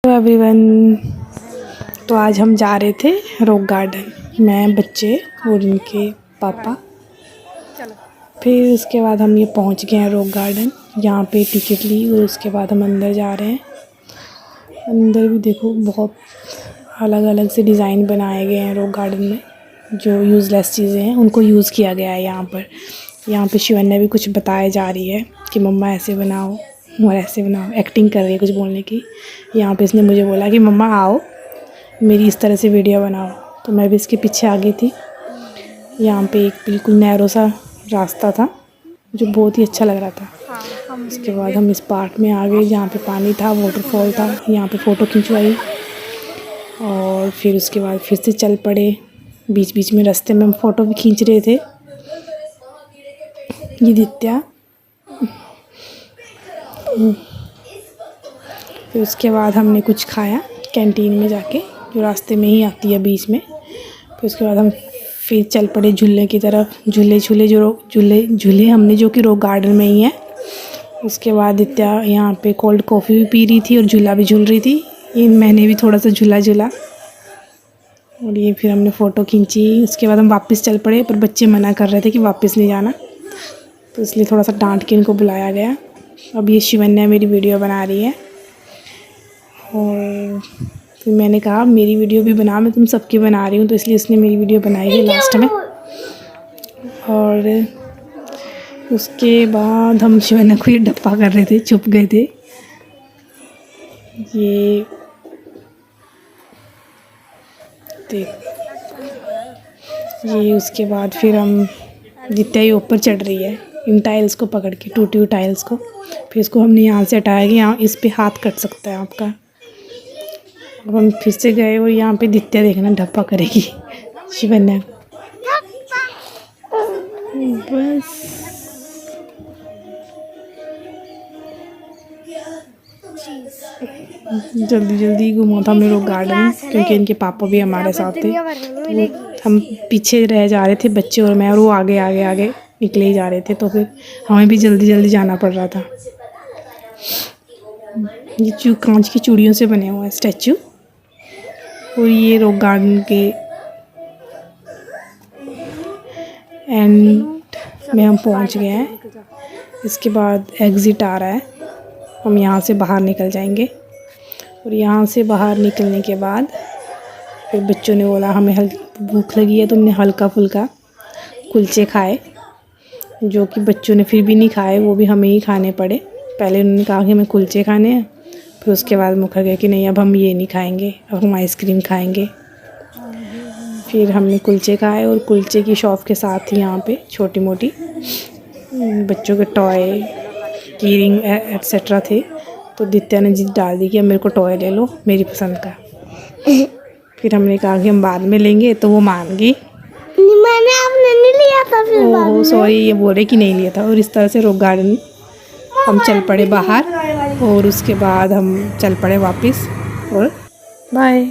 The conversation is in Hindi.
Hello everyone. तो आज हम जा रहे थे रॉक गार्डन, मैं, बच्चे और इनके पापा। फिर उसके बाद हम ये पहुंच गए हैं रॉक गार्डन। यहाँ पे टिकट ली और उसके बाद हम अंदर जा रहे हैं। अंदर भी देखो बहुत अलग अलग से डिज़ाइन बनाए गए हैं रॉक गार्डन में। जो यूज़लेस चीज़ें हैं उनको यूज़ किया गया है यहाँ पर। यहाँ पे शिवन्या भी कुछ बताया जा रही है कि मम्मा ऐसे बनाओ और ऐसे बनाओ, एक्टिंग कर रही है कुछ बोलने की। यहाँ पे इसने मुझे बोला कि मम्मा आओ मेरी इस तरह से वीडियो बनाओ, तो मैं भी इसके पीछे आ गई थी। यहाँ पे एक बिल्कुल नैरो सा रास्ता था जो बहुत ही अच्छा लग रहा था। उसके बाद हम इस पार्क में आ गए जहाँ पे पानी था, वाटरफॉल था। यहाँ पे फ़ोटो खिंचवाई और फिर उसके बाद फिर से चल पड़े। बीच बीच में रास्ते में हम फ़ोटो भी खींच रहे थे। ये दित्या। फिर उसके बाद हमने कुछ खाया कैंटीन में जाके, जो रास्ते में ही आती है बीच में। फिर उसके बाद हम फिर चल पड़े झूले की तरफ। झूले हमने जो कि रॉक गार्डन में ही है। उसके बाद दित्या यहाँ पे कोल्ड कॉफ़ी भी पी रही थी और झूला भी झूल रही थी। ये मैंने भी थोड़ा सा झूला और ये फिर हमने फ़ोटो खींची। उसके बाद हम वापस चल पड़े, पर बच्चे मना कर रहे थे कि वापस नहीं जाना, तो इसलिए थोड़ा सा डांट के इनको बुलाया गया। अब ये शिवन्या मेरी वीडियो बना रही है और फिर मैंने कहा मेरी वीडियो भी बना, मैं तुम सबकी बना रही हूँ, तो इसलिए उसने मेरी वीडियो बनाई है लास्ट में। और उसके बाद हम शिवन्या को ये डप्पा कर रहे थे, छुप गए थे। ये देख, ये उसके बाद फिर हम जितना ही ऊपर चढ़ रही है इन टाइल्स को पकड़ के, टूटी हुई टाइल्स को। फिर इसको हमने यहाँ से हटाया कि यहाँ इस पे हाथ कट सकता है आपका। अब हम फिर से गए और यहाँ पे दित्या देखना ढप्पा करेगी शिवन्या। बस जल्दी घूमा था हमने रॉक गार्डन, क्योंकि इनके पापा भी हमारे साथ थे। तो हम पीछे रह जा रहे थे बच्चे और मैं, और वो आगे निकले ही जा रहे थे, तो फिर हमें भी जल्दी जाना पड़ रहा था। ये कांच की चूड़ियों से बने हुए हैं स्टैचू। और ये रॉक गार्डन के एंड में हम पहुंच गए हैं। इसके बाद एग्ज़िट आ रहा है, हम यहाँ से बाहर निकल जाएंगे। और यहाँ से बाहर निकलने के बाद फिर बच्चों ने बोला हमें भूख लगी है, तो हमने हल्का फुल्का कुलचे खाए, जो कि बच्चों ने फिर भी नहीं खाए, वो भी हमें ही खाने पड़े। पहले उन्होंने कहा कि हमें कुलचे खाने हैं, फिर उसके बाद मुखर गए कि नहीं अब हम ये नहीं खाएंगे, अब हम आइसक्रीम खाएंगे। फिर हमने कुलचे खाए और कुलचे की शॉप के साथ ही यहाँ पे छोटी मोटी बच्चों के टॉय, की रिंग एट्सेट्रा थे। तो दित्या ने जिद डाल दी कि अब मेरे को टॉय ले लो मेरी पसंद का। फिर हमने कहा कि हम बाद में लेंगे, तो वो मान गई। मैंने आपने नहीं लिया था फिर बाद में। सॉरी, ये बोल रहे कि नहीं लिया था। और इस तरह से रॉक गार्डन हम चल पड़े बाहर और उसके बाद हम चल पड़े वापस। और बाय।